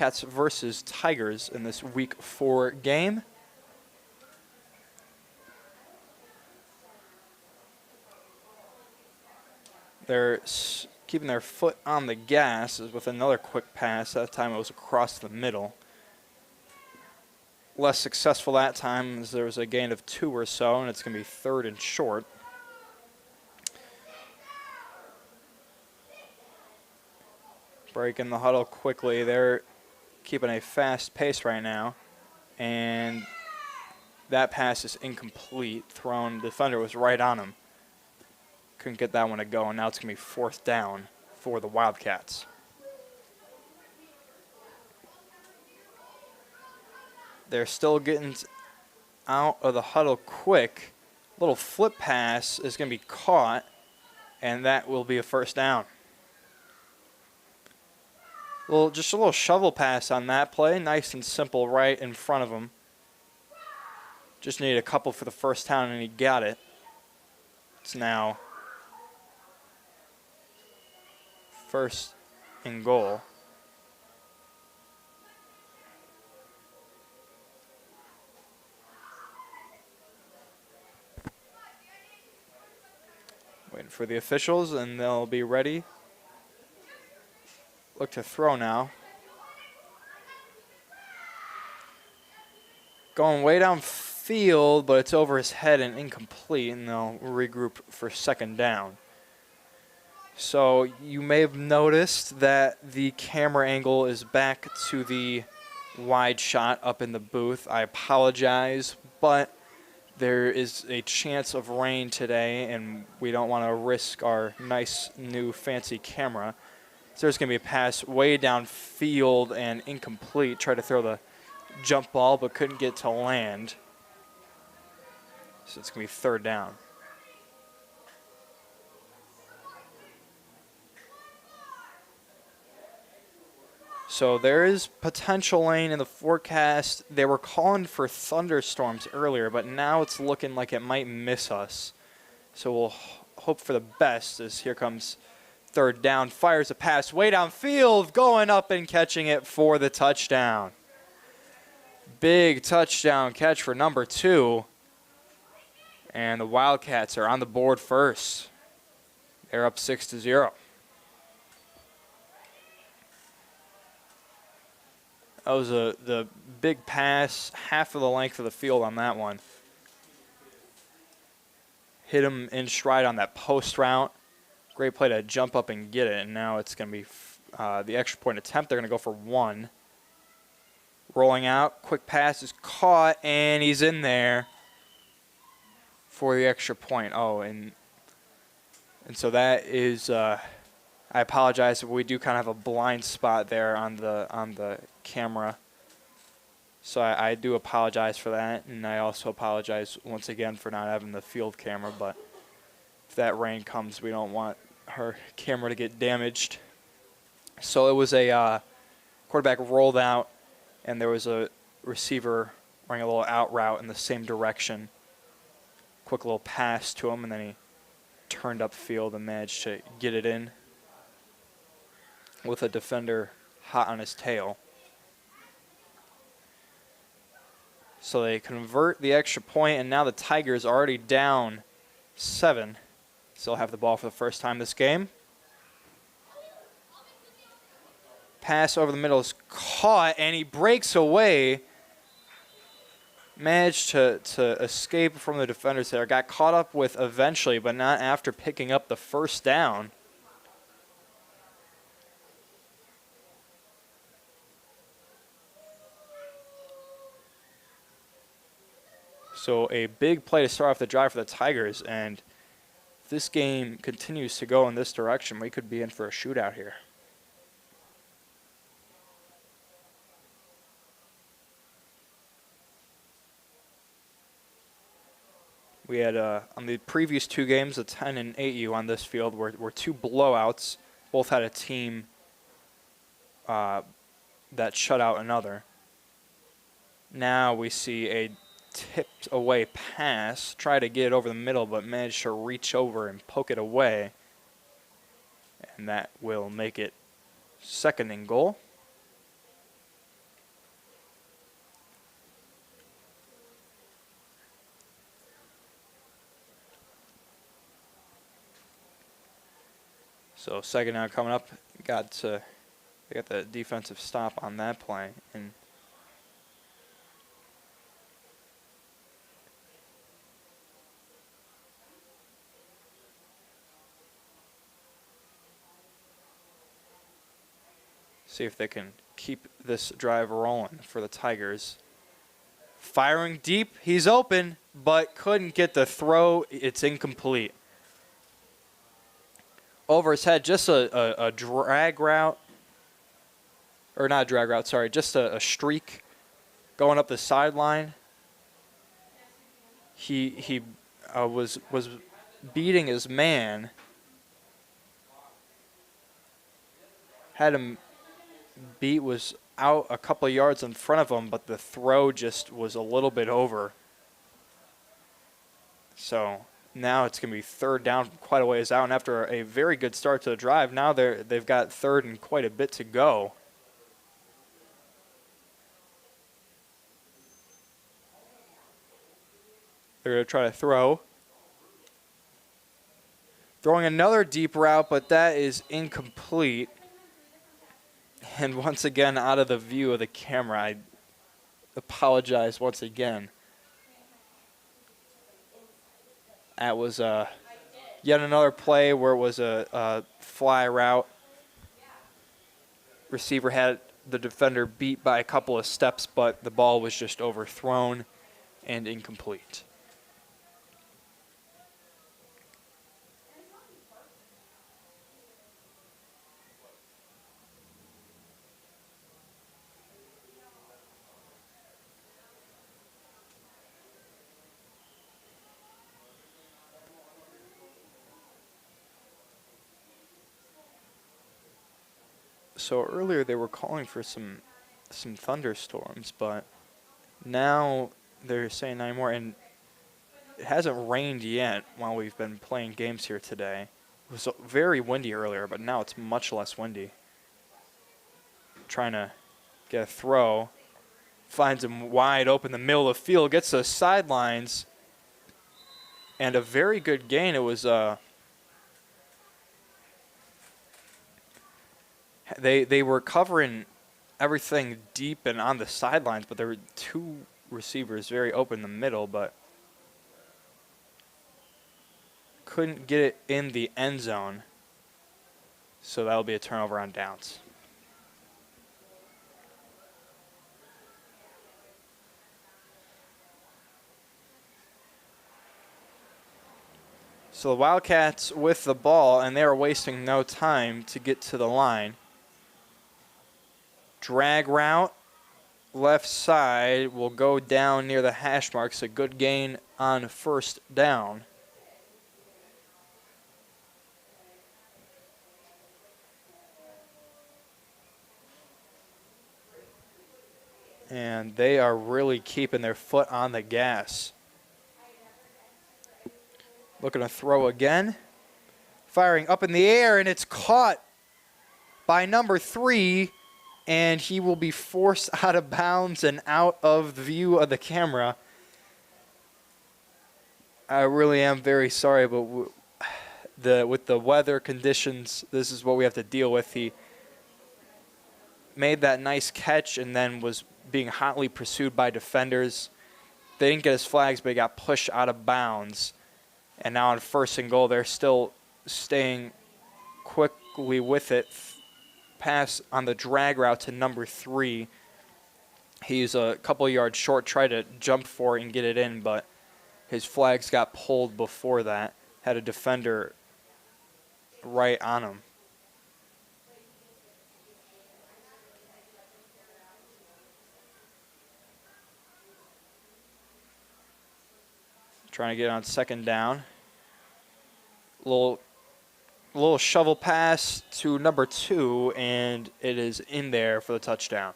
Wildcats versus Tigers in this Week 4 game. They're keeping their foot on the gas with another quick pass. That time it was across the middle. Less successful that time as there was a gain of 2 or so, and it's going to be 3rd and short. Breaking the huddle quickly. They're keeping a fast pace right now, and that pass is incomplete. The defender was right on him. Couldn't get that one to go, and now it's going to be 4th down for the Wildcats. They're still getting out of the huddle quick. Little flip pass is going to be caught, and that will be a 1st down. Just a little shovel pass on that play. Nice and simple right in front of him. Just needed a couple for the 1st down, and he got it. It's now 1st and goal. Waiting for the officials, and they'll be ready. Look to throw now. Going way downfield, but it's over his head and incomplete, and they'll regroup for 2nd down. So you may have noticed that the camera angle is back to the wide shot up in the booth. I apologize, but there is a chance of rain today, and we don't want to risk our nice new fancy camera. So there's going to be a pass way downfield and incomplete. Tried to throw the jump ball, but couldn't get to land. So it's going to be 3rd down. So there is potential rain in the forecast. They were calling for thunderstorms earlier, but now it's looking like it might miss us. So we'll hope for the best as here comes 3rd down. Fires a pass way downfield, going up and catching it for the touchdown. Big touchdown catch for number 2. And the Wildcats are on the board first. They're up 6-0. That was the big pass, half of the length of the field on that one. Hit him in stride on that post route. Great play to jump up and get it, and now it's going to be the extra point attempt. They're going to go for 1. Rolling out, quick pass is caught, and he's in there for the extra point. Oh, and so that is, I apologize, but we do kind of have a blind spot there on the camera. So I do apologize for that, and I also apologize once again for not having the field camera, but if that rain comes, we don't want her camera to get damaged. So it was a quarterback rolled out, and there was a receiver running a little out route in the same direction. Quick little pass to him, and then he turned upfield and managed to get it in with a defender hot on his tail. So they convert the extra point, and now the Tigers are already down 7. Still have the ball for the 1st time this game. Pass over the middle is caught, and he breaks away. Managed to escape from the defenders there. Got caught up with eventually, but not after picking up the 1st down. So a big play to start off the drive for the Tigers, and if this game continues to go in this direction, we could be in for a shootout here. We had, on the previous 2 games, a 10 and 8U on this field were 2 blowouts. Both had a team that shut out another. Now we see a tipped away pass, try to get it over the middle, but managed to reach over and poke it away. And that will make it 2nd and goal. So second down coming up. They got the defensive stop on that play. And see if they can keep this drive rolling for the Tigers. Firing deep. He's open, but couldn't get the throw. It's incomplete. Over his head, just a drag route. Or not a drag route, sorry. Just a streak going up the sideline. He was beating his man. Had him beat, was out a couple of yards in front of him, but the throw just was a little bit over. So now it's going to be third down quite a ways out, and after a very good start to the drive, now they've got third and quite a bit to go. They're going to try to throw. Throwing another deep route, but that is incomplete. And once again, out of the view of the camera, I apologize once again. That was yet another play where it was a fly route. Receiver had the defender beat by a couple of steps, but the ball was just overthrown and incomplete. So earlier they were calling for some thunderstorms, but now they're saying not anymore. And it hasn't rained yet while we've been playing games here today. It was very windy earlier, but now it's much less windy. Trying to get a throw. Finds him wide open in the middle of the field. Gets to the sidelines. And a very good gain. It was They were covering everything deep and on the sidelines, but there were two receivers very open in the middle, but couldn't get it in the end zone. So that'll be a turnover on downs. So the Wildcats with the ball, and they are wasting no time to get to the line. Drag route, left side, will go down near the hash marks. A good gain on first down. And they are really keeping their foot on the gas. Looking to throw again. Firing up in the air, and it's caught by number 3. And he will be forced out of bounds and out of the view of the camera. I really am very sorry, but with the weather conditions, this is what we have to deal with. He made that nice catch and then was being hotly pursued by defenders. They didn't get his flags, but he got pushed out of bounds. And now on first and goal, they're still staying quickly with it. Pass on the drag route to number 3. He's a couple yards short, tried to jump for it and get it in, but his flags got pulled before that. Had a defender right on him. Trying to get on second down. Little shovel pass to number 2, and it is in there for the touchdown.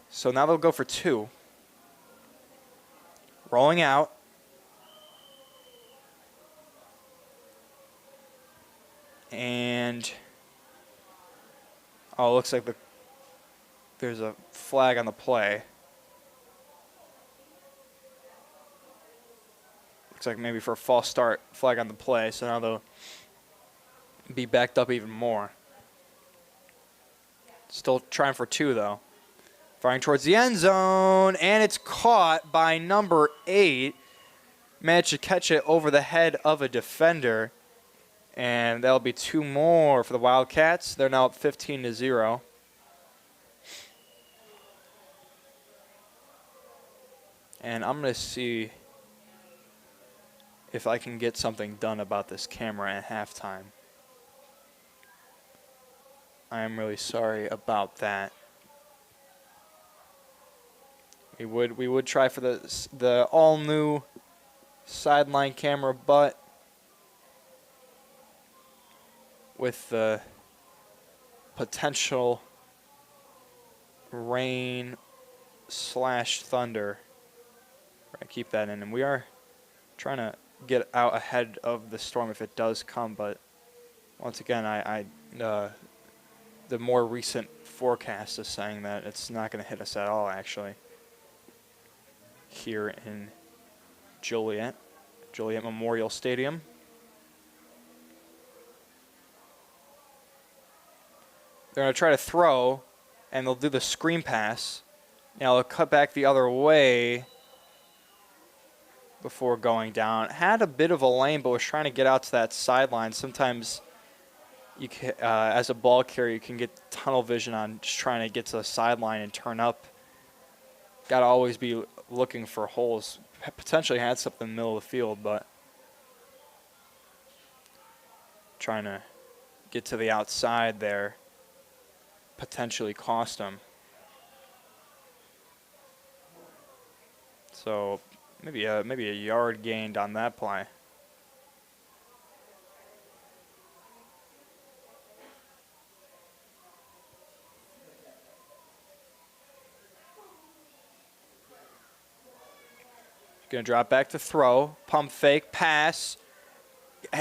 So now they'll go for 2. Rolling out. And oh, it looks like there's a flag on the play. Looks like maybe for a false start, flag on the play. So now they'll be backed up even more. Still trying for 2, though. Firing towards the end zone, and it's caught by number 8. Managed to catch it over the head of a defender. And that'll be 2 more for the Wildcats. They're now up 15-0. And I'm going to see if I can get something done about this camera at halftime. I am really sorry about that. We would try for the all new sideline camera, but with the potential rain/thunder, we're gonna keep that in, and we are trying to get out ahead of the storm if it does come. But once again, the more recent forecast is saying that it's not going to hit us at all, actually, here in Joliet Memorial Stadium. They're going to try to throw, and they'll do the screen pass. Now they'll cut back the other way before going down. Had a bit of a lane, but was trying to get out to that sideline. Sometimes you can, as a ball carrier, you can get tunnel vision on just trying to get to the sideline and turn up. Got to always be looking for holes. Potentially had something in the middle of the field, but trying to get to the outside there potentially cost them. So maybe a yard gained on that play. Going to drop back to throw, pump fake, pass.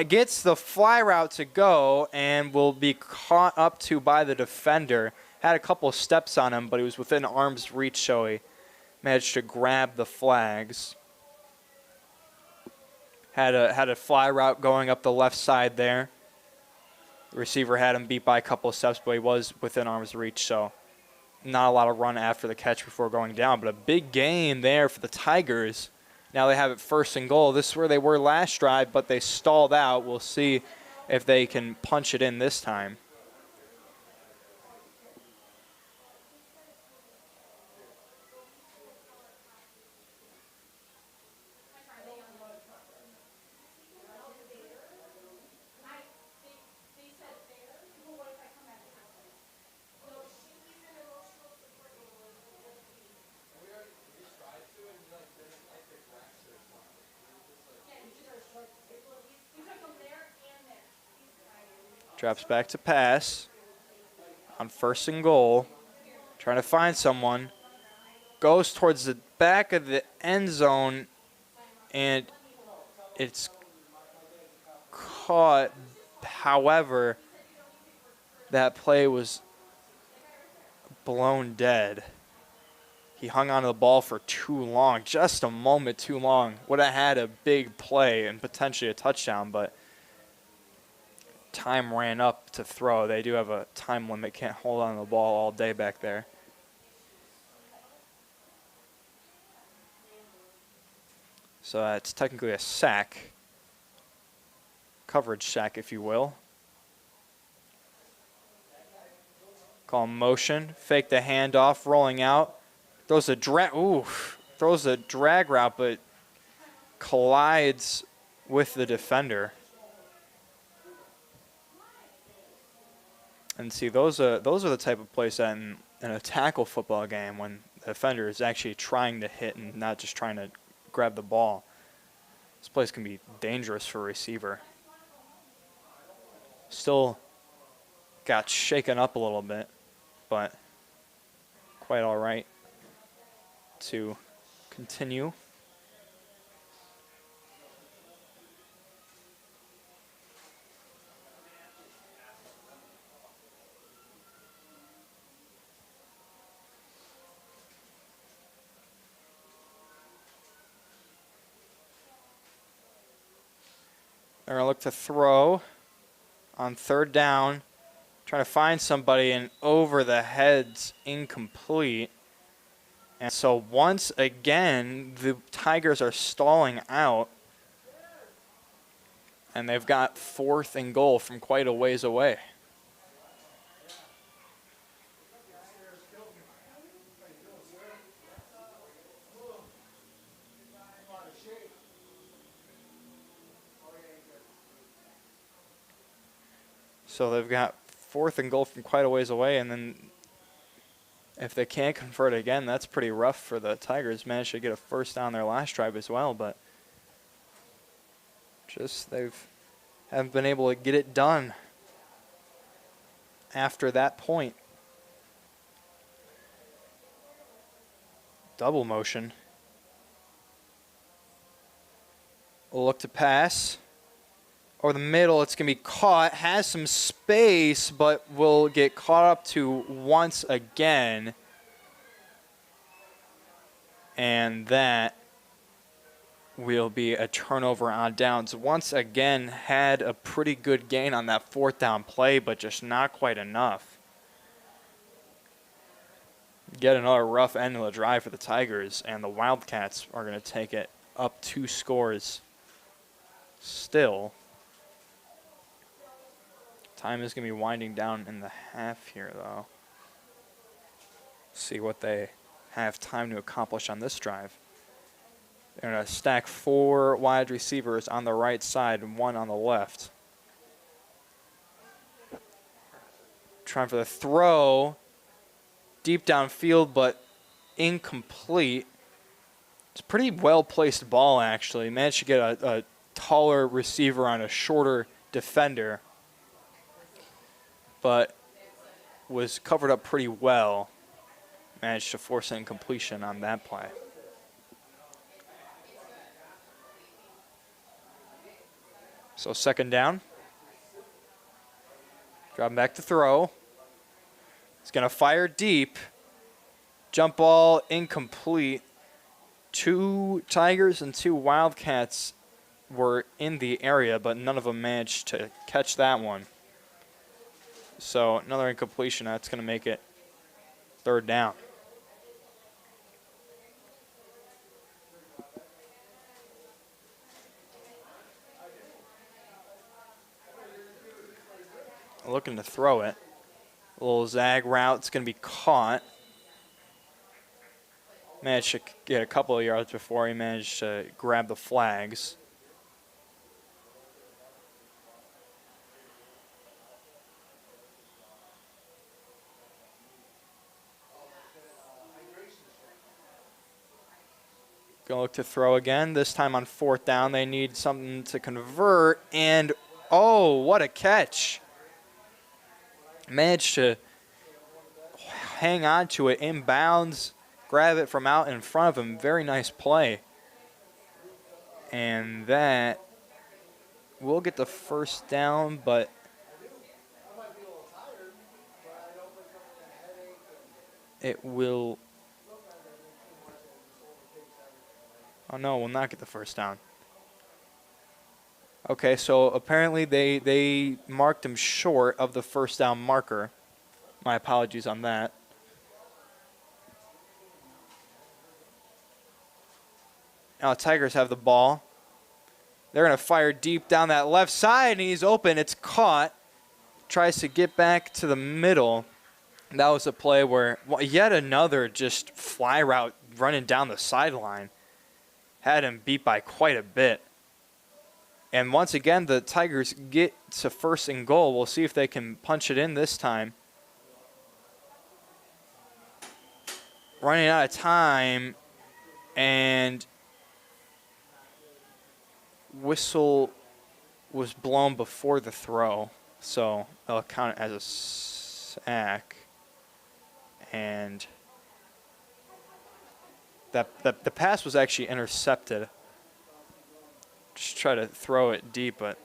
Gets the fly route to go and will be caught up to by the defender. Had a couple of steps on him, but he was within arm's reach, so he managed to grab the flags. Had a fly route going up the left side there. The receiver had him beat by a couple of steps, but he was within arm's reach, so not a lot of run after the catch before going down. But a big gain there for the Tigers. Now they have it 1st and goal. This is where they were last drive, but they stalled out. We'll see if they can punch it in this time. Drops back to pass on 1st and goal. Trying to find someone. Goes towards the back of the end zone, and it's caught. However, that play was blown dead. He hung onto the ball for too long, just a moment too long. Would have had a big play and potentially a touchdown, but time ran up to throw. They do have a time limit, can't hold on to the ball all day back there. So that's technically a sack. Coverage sack, if you will. Call motion, fake the handoff, rolling out. Throws a drag route, but collides with the defender. And see, those are the type of plays that in a tackle football game, when the defender is actually trying to hit and not just trying to grab the ball. This place can be dangerous for a receiver. Still got shaken up a little bit, but quite all right to continue. They're going to look to throw on third down. Trying to find somebody, and over the head's incomplete. And so once again, the Tigers are stalling out. And they've got 4th and goal from quite a ways away. So they've got 4th and goal from quite a ways away, and then if they can't convert again, that's pretty rough for the Tigers. Managed to get a first down their last drive as well, but just haven't been able to get it done after that point. Double motion. We'll look to pass. Over the middle, it's going to be caught. Has some space, but will get caught up to once again. And that will be a turnover on downs. Once again, had a pretty good gain on that 4th down play, but just not quite enough. Get another rough end of the drive for the Tigers, and the Wildcats are going to take it up 2 scores still. Time is going to be winding down in the half here, though. See what they have time to accomplish on this drive. They're going to stack 4 wide receivers on the right side and 1 on the left. Trying for the throw. Deep downfield, but incomplete. It's a pretty well-placed ball, actually. Managed to get a taller receiver on a shorter defender, but was covered up pretty well. Managed to force an incompletion on that play. So 2nd down. Drop back to throw. He's going to fire deep. Jump ball incomplete. 2 Tigers and 2 Wildcats were in the area, but none of them managed to catch that one. So another incompletion. That's going to make it 3rd down. Looking to throw it. A little zag route. It's going to be caught. Managed to get a couple of yards before he managed to grab the flags. Going to look to throw again. This time on 4th down. They need something to convert. And, oh, what a catch. Managed to hang on to it inbounds, grab it from out in front of him. Very nice play. And that will get the first down, but it will. Oh, no, will not get the first down. Okay, so apparently they marked him short of the first down marker. My apologies on that. Now the Tigers have the ball. They're going to fire deep down that left side, and he's open. It's caught. Tries to get back to the middle. That was a play where yet another just fly route running down the sideline. Had him beat by quite a bit. And once again, the Tigers get to 1st and goal. We'll see if they can punch it in this time. Running out of time, and whistle was blown before the throw, so they'll count it as a sack. And the pass was actually intercepted. Just try to throw it deep, but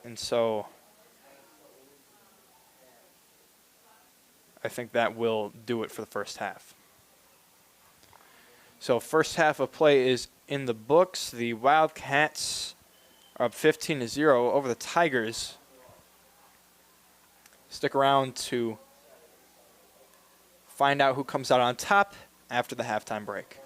and so I think that will do it for the first half. So first half of play is in the books. The Wildcats are up 15-0 over the Tigers. Stick around to find out who comes out on top after the halftime break.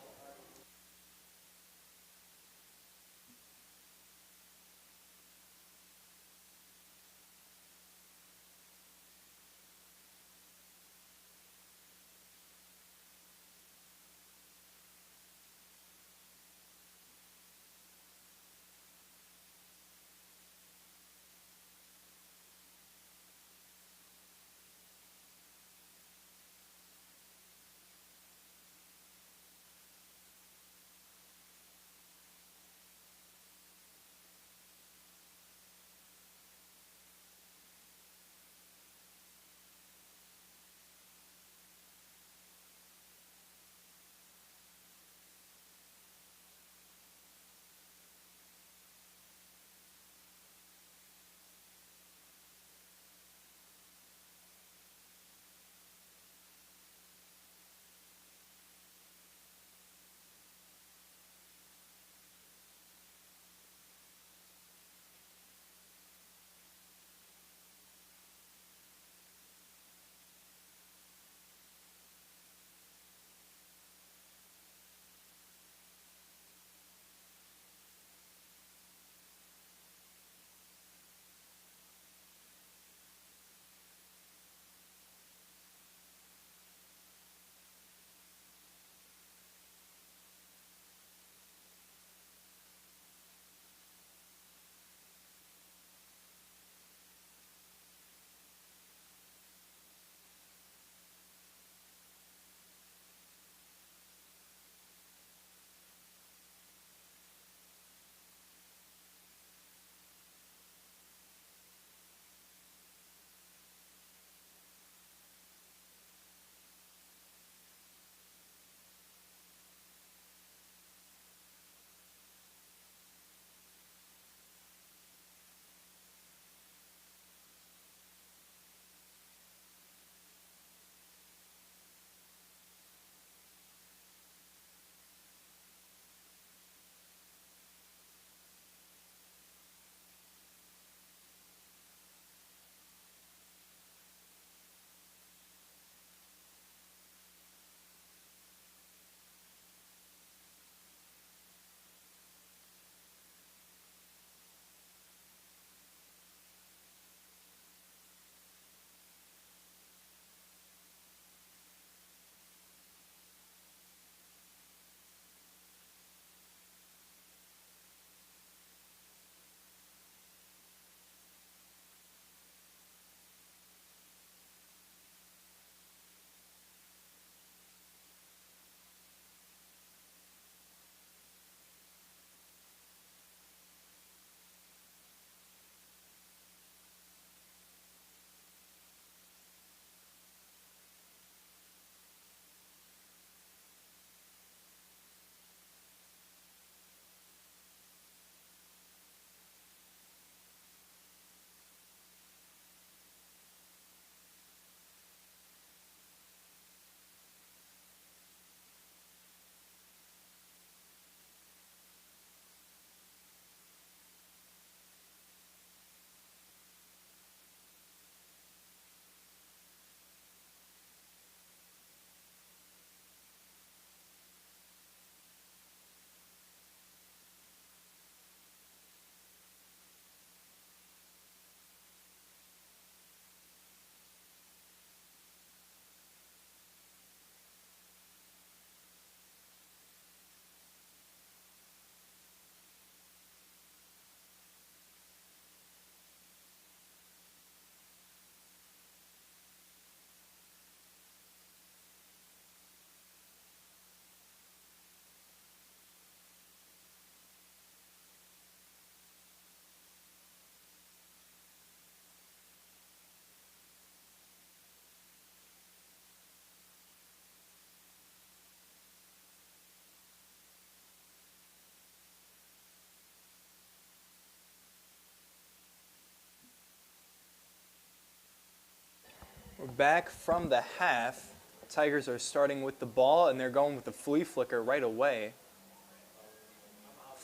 We're back from the half. Tigers are starting with the ball, and they're going with the flea flicker right away.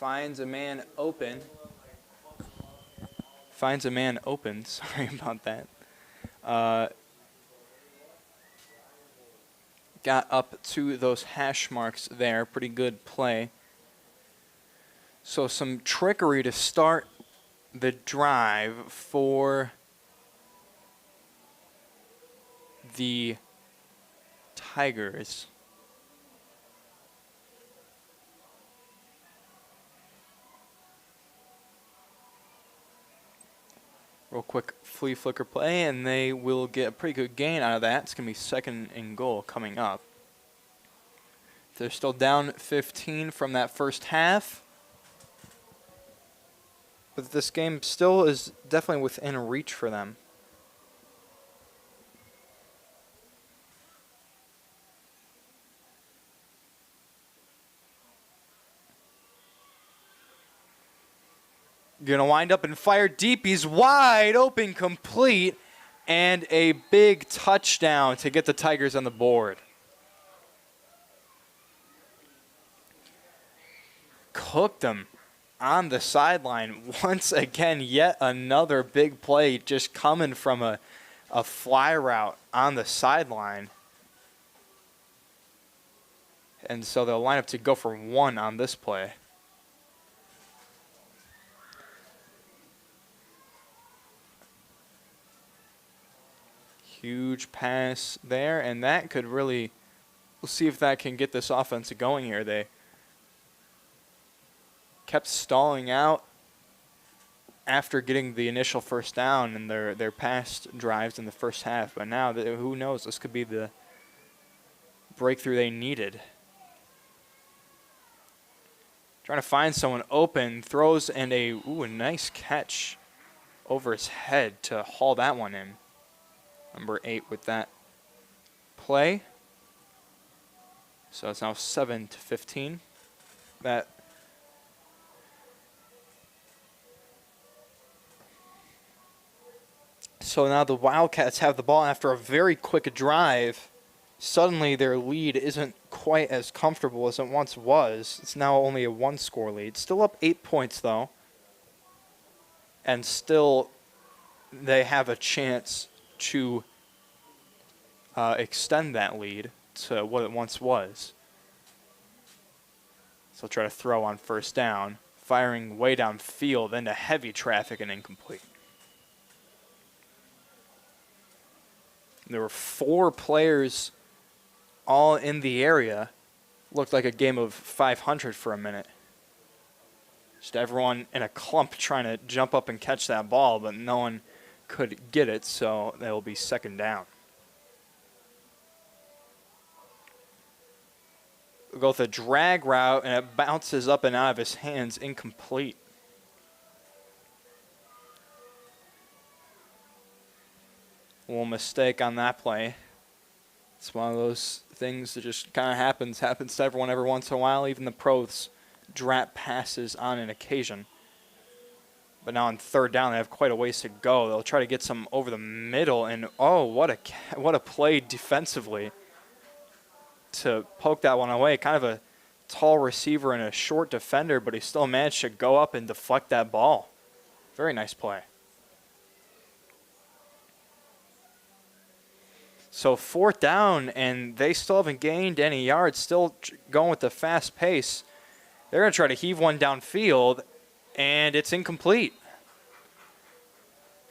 finds a man open. Sorry about that. Got up to those hash marks there. Pretty good play. So some trickery to start the drive for the Tigers. Real quick flea flicker play, and they will get a pretty good gain out of that. It's going to be 2nd and goal coming up. They're still down 15 from that first half. But this game still is definitely within reach for them. Gonna wind up and fire deep. He's wide open, complete, and a big touchdown to get the Tigers on the board. Cooked them on the sideline. Once again, yet another big play just coming from a fly route on the sideline. And so they'll line up to go for 1 on this play. Huge pass there, and that could really, we'll see if that can get this offense going here. They kept stalling out after getting the initial first down in their past drives in the first half, but now, who knows, this could be the breakthrough they needed. Trying to find someone open, throws, and a nice catch over his head to haul that one in. Number 8 with that play. So it's now 7-15. So now the Wildcats have the ball after a very quick drive. Suddenly their lead isn't quite as comfortable as it once was. It's now only a 1-score lead. Still up 8 points though. And still they have a chance to extend that lead to what it once was. So try to throw on first down, firing way downfield into heavy traffic and incomplete. There were 4 players all in the area. Looked like a game of 500 for a minute. Just everyone in a clump trying to jump up and catch that ball, but no one could get it, so that will be 2nd down. We'll go with a drag route, and it bounces up and out of his hands, incomplete. A little mistake on that play. It's one of those things that just kind of happens to everyone every once in a while. Even the pros drop passes on an occasion. But now on 3rd down, they have quite a ways to go. They'll try to get some over the middle, and what a play defensively to poke that one away. Kind of a tall receiver and a short defender, but he still managed to go up and deflect that ball. Very nice play. So 4th down, and they still haven't gained any yards, still going with the fast pace. They're going to try to heave one downfield, and it's incomplete.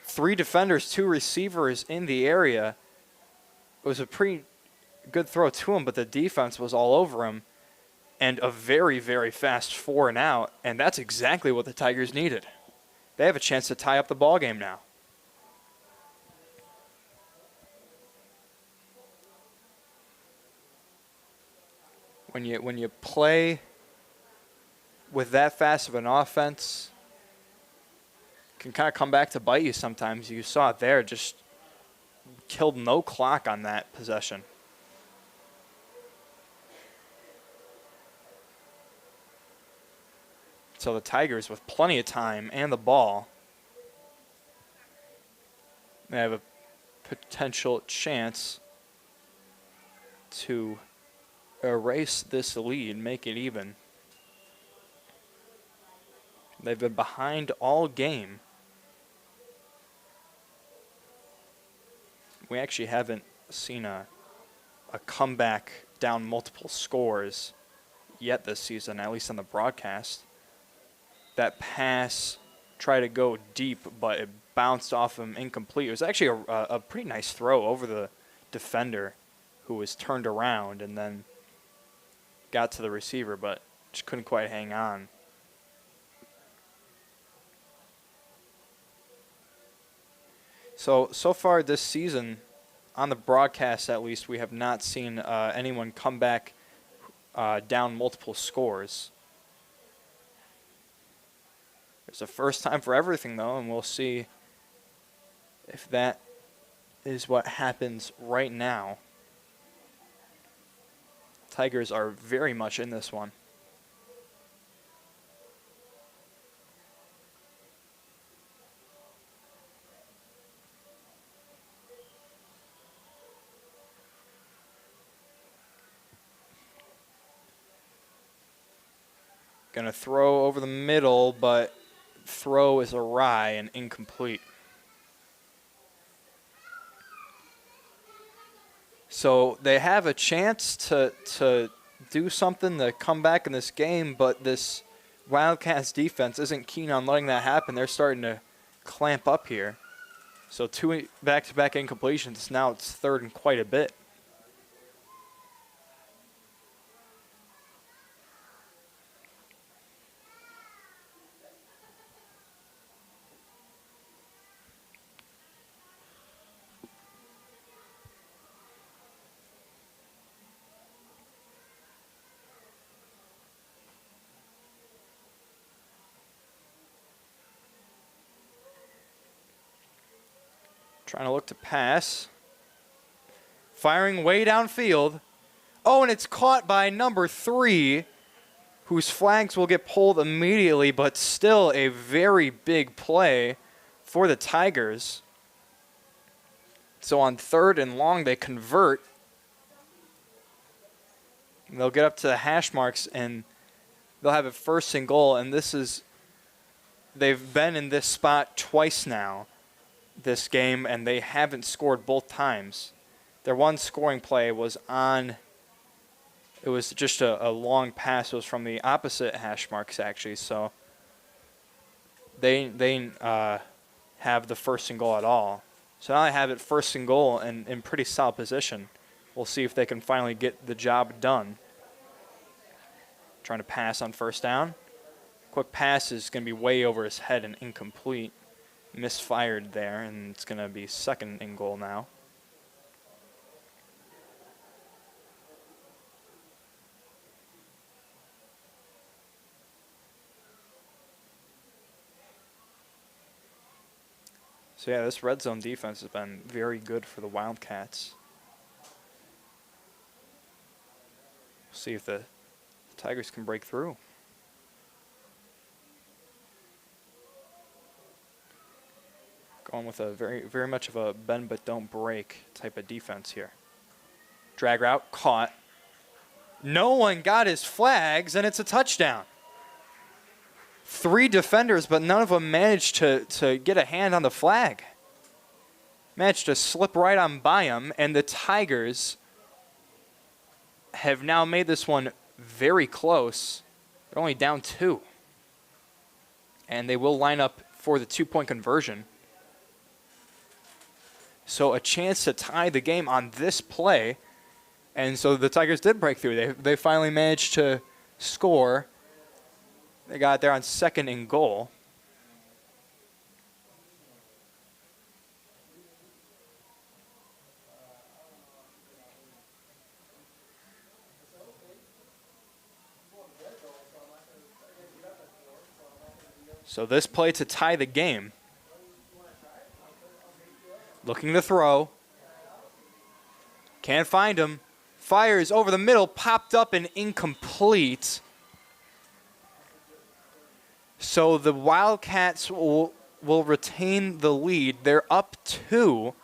3 defenders, 2 receivers in the area. It was a pretty good throw to him, but the defense was all over him. And a very, very fast 4 and out, and that's exactly what the Tigers needed. They have a chance to tie up the ball game now. When you play with that fast of an offense, it can kind of come back to bite you sometimes. You saw it there, just killed no clock on that possession. So the Tigers, with plenty of time and the ball, they have a potential chance to erase this lead, make it even. They've been behind all game. We actually haven't seen a comeback down multiple scores yet this season, at least on the broadcast. That pass tried to go deep, but it bounced off him incomplete. It was actually a pretty nice throw over the defender who was turned around and then got to the receiver, but just couldn't quite hang on. So far this season, on the broadcast at least, we have not seen anyone come back down multiple scores. There's a first time for everything, though, and we'll see if that is what happens right now. Tigers are very much in this one. Going to throw over the middle, but throw is awry and incomplete. So they have a chance to do something to come back in this game, but this Wildcats defense isn't keen on letting that happen. They're starting to clamp up here. So 2 back-to-back incompletions. Now it's third and quite a bit. Trying to look to pass. Firing way downfield. Oh, and it's caught by number 3, whose flags will get pulled immediately, but still a very big play for the Tigers. So on 3rd and long, they convert. They'll get up to the hash marks, and they'll have it 1st and goal, and they've been in this spot twice now this game, and they haven't scored both times. Their one scoring play was it was just a long pass. It was from the opposite hash marks, actually, so they have the 1st and goal at all. So now they have it 1st and goal and in pretty solid position. We'll see if they can finally get the job done. Trying to pass on 1st down. Quick pass is going to be way over his head and incomplete. Misfired there, and it's going to be 2nd and goal now. So yeah, this red zone defense has been very good for the Wildcats. We'll see if the Tigers can break through. Going with a very much of a bend but don't break type of defense here. Drag route, caught. No one got his flags, and it's a touchdown. 3 defenders, but none of them managed to get a hand on the flag. Managed to slip right on by him, and the Tigers have now made this one very close. They're only down 2. And they will line up for the 2-point conversion. So a chance to tie the game on this play. And so the Tigers did break through. They finally managed to score. They got there on 2nd and goal. So this play to tie the game. Looking to throw. Can't find him. Fires over the middle. Popped up and incomplete. So the Wildcats will retain the lead. They're up 2.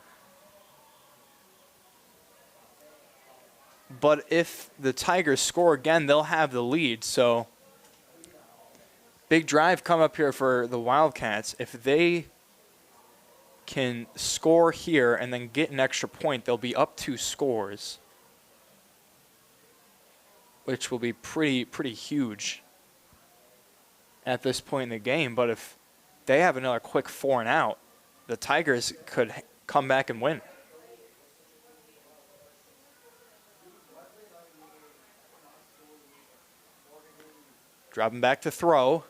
But if the Tigers score again, they'll have the lead. So Big drive come up here for the Wildcats. If they can score here and then get an extra point, they'll be up 2 scores, which will be pretty huge at this point in the game. But if they have another quick 4 and out, the Tigers could come back and win. Dropping back to throw.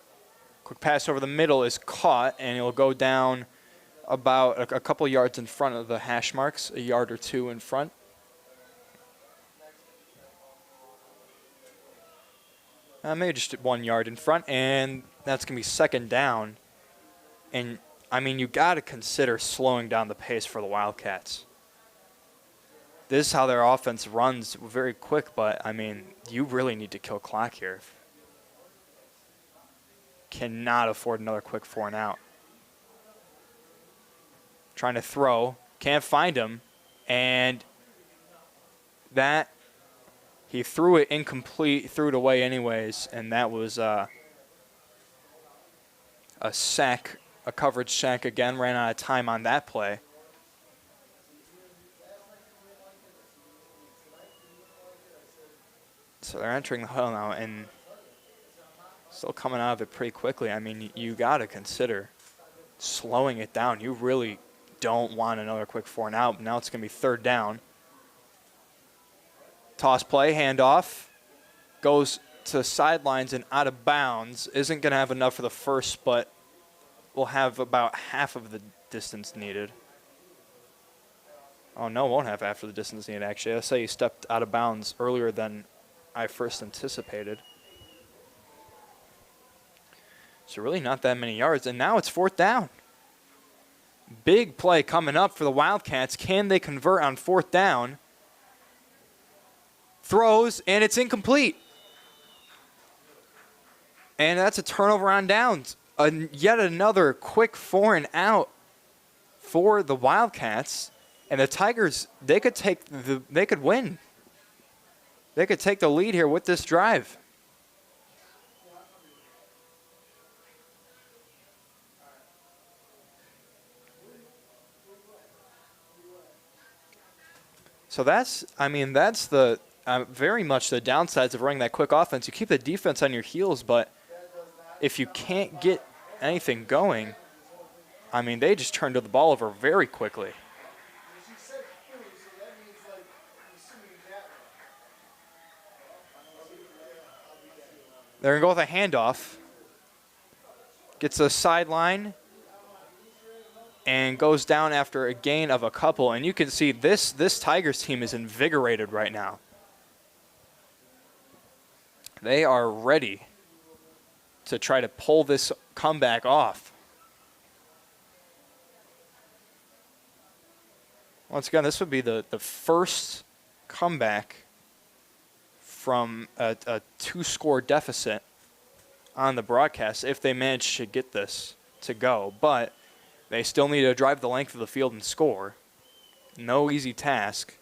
Quick pass over the middle is caught, and it'll go down about a couple yards in front of the hash marks, a yard or 2 in front. Maybe just 1 yard in front, and that's going to be second down. And, I mean, you got to consider slowing down the pace for the Wildcats. This is how their offense runs, very quick, but, I mean, you really need to kill clock here. Cannot afford another quick 4 and out. Trying to throw, can't find him, and that he threw it incomplete, threw it away anyways, and that was a sack, a coverage sack again. Ran out of time on that play. So they're entering the huddle now, and still coming out of it pretty quickly. I mean, you got to consider slowing it down. You really don't want another quick 4 and out. Now it's going to be third down. Toss play, handoff. Goes to sidelines and out of bounds. Isn't going to have enough for the first, but will have about half of the distance needed. Oh, no, won't have half of the distance needed, actually. I'll say he stepped out of bounds earlier than I first anticipated. So really not that many yards. And now it's fourth down. Big play coming up for the Wildcats. Can they convert on fourth down? Throws, and it's incomplete. And that's a turnover on downs. Yet another quick 4 and out for the Wildcats. And the Tigers, they could win. They could take the lead here with this drive. So that's the very much the downsides of running that quick offense. You keep the defense on your heels, but if you can't get anything going, I mean, they just turned the ball over very quickly. They're going to go with a handoff. Gets a sideline and goes down after a gain of a couple. And you can see this Tigers team is invigorated right now. They are ready to try to pull this comeback off. Once again, this would be the first comeback from a 2-score deficit on the broadcast if they manage to get this to go. But they still need to drive the length of the field and score. No easy task.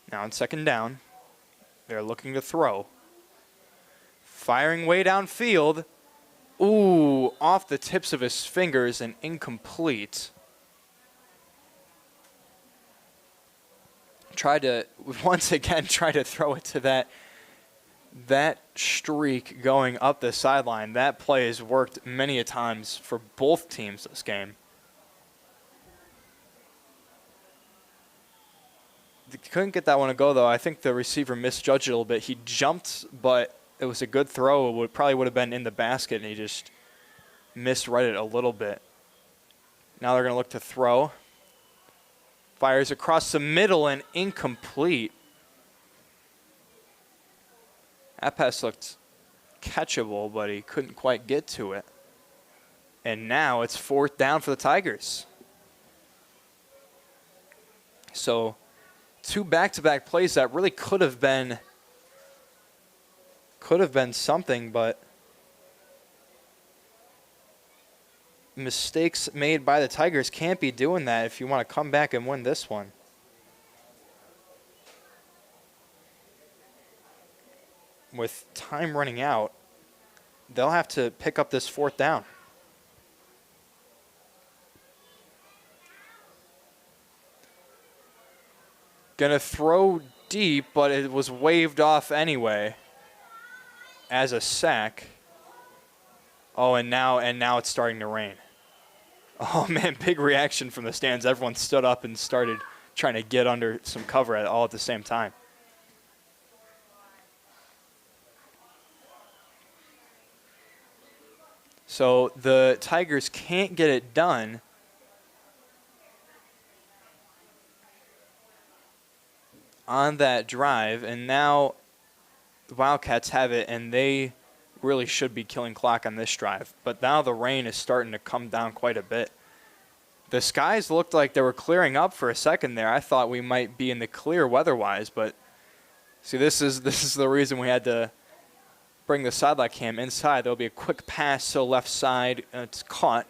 Now on second down, they're looking to throw. Firing way downfield. Ooh, off the tips of his fingers and incomplete. Tried to, once again, try to throw it to that streak going up the sideline. That play has worked many a times for both teams this game. Couldn't get that one to go, though. I think the receiver misjudged it a little bit. He jumped, but it was a good throw. It probably would have been in the basket, and he just misread it a little bit. Now they're going to look to throw. Fires across the middle and incomplete. That pass looked catchable, but he couldn't quite get to it. And now it's fourth down for the Tigers. So 2 back-to-back plays that really could have been something, but mistakes made by the Tigers. Can't be doing that if you want to come back and win this one. With time running out, they'll have to pick up this 4th down. Gonna throw deep, but it was waved off anyway as a sack. Oh, and now it's starting to rain. Oh man, big reaction from the stands. Everyone stood up and started trying to get under some cover all at the same time. So the Tigers can't get it done. On that drive, and now the Wildcats have it, and they really should be killing clock on this drive. But now the rain is starting to come down quite a bit. The skies looked like they were clearing up for a second there. I thought we might be in the clear weather-wise, but see, this is the reason we had to bring the sideline cam inside. There'll be a quick pass to the left side, and it's caught.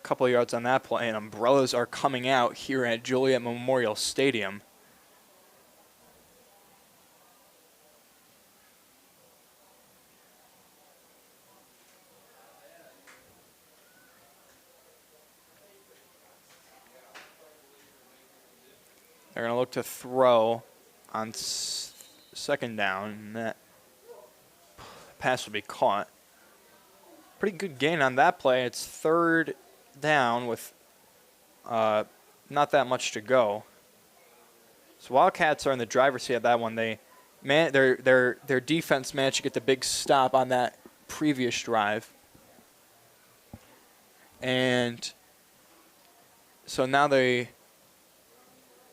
Couple of yards on that play, and umbrellas are coming out here at Joliet Memorial Stadium. They're going to look to throw on 2nd down, and that pass will be caught. Pretty good gain on that play. It's 3rd down with not that much to go. So Wildcats are in the driver's seat of that one. Their defense managed to get the big stop on that previous drive. And so now they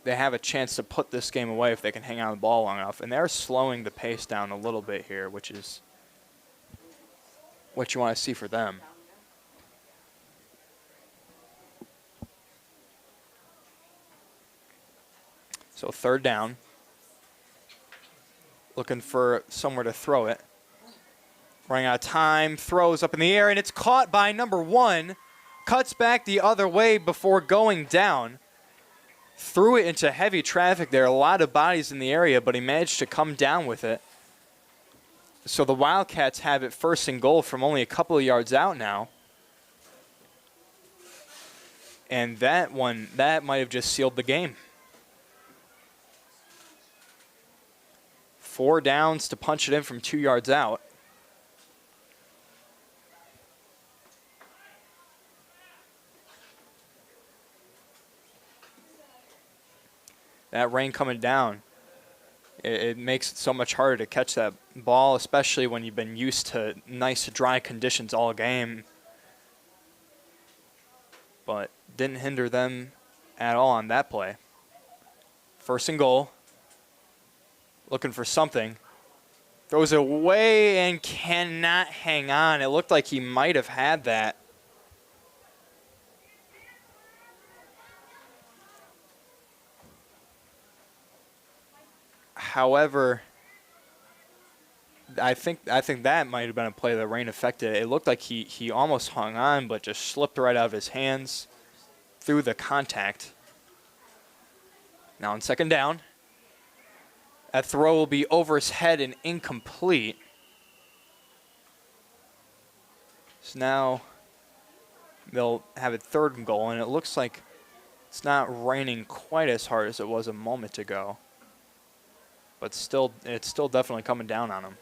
have a chance to put this game away if they can hang on the ball long enough. And they're slowing the pace down a little bit here, which is what you want to see for them. So 3rd down. Looking for somewhere to throw it. Running out of time, throws up in the air, and it's caught by number 1. Cuts back the other way before going down. Threw it into heavy traffic. There are a lot of bodies in the area, but he managed to come down with it. So the Wildcats have it 1st and goal from only a couple of yards out now. And that might have just sealed the game. 4 downs to punch it in from 2 yards out. That rain coming down, it makes it so much harder to catch that ball, especially when you've been used to nice dry conditions all game. But didn't hinder them at all on that play. 1st and goal. Looking for something. Throws it away and cannot hang on. It looked like he might have had that. However, I think that might have been a play that rain affected. It looked like he almost hung on, but just slipped right out of his hands through the contact. Now on 2nd down, that throw will be over his head and incomplete. So now they'll have it 3rd and goal, and it looks like it's not raining quite as hard as it was a moment ago. But still, it's still definitely coming down on them.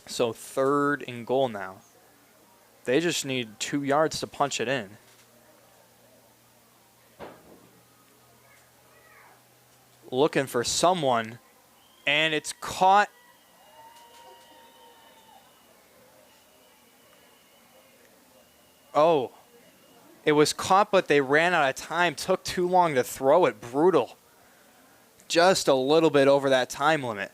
So 3rd and goal now. They just need 2 yards to punch it in. Looking for someone, and it's caught. Oh. It was caught, but they ran out of time. Took too long to throw it. Brutal. Just a little bit over that time limit.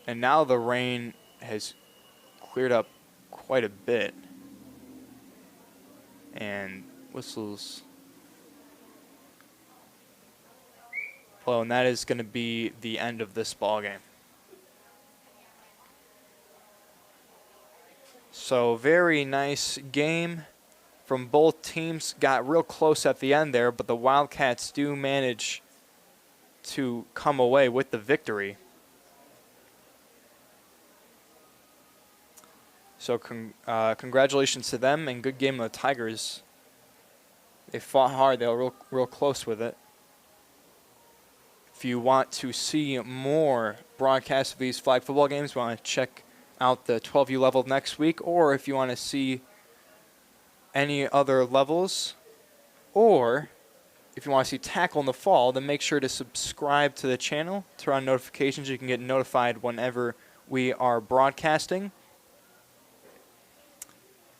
And now the rain has cleared up quite a bit. And whistles blow, and that is going to be the end of this ball game. So very nice game from both teams. Got real close at the end there, but the Wildcats do manage to come away with the victory. So congratulations to them, and good game of the Tigers. They fought hard. They were real close with it. If you want to see more broadcasts of these flag football games, you want to check out the 12U level next week, or if you want to see any other levels, or if you want to see tackle in the fall, then make sure to subscribe to the channel, turn on notifications. You can get notified whenever we are broadcasting.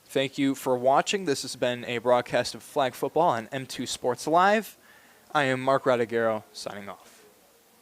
Thank you for watching. This has been a broadcast of flag football on M2 Sports Live. I am Mark Radiguero, signing off.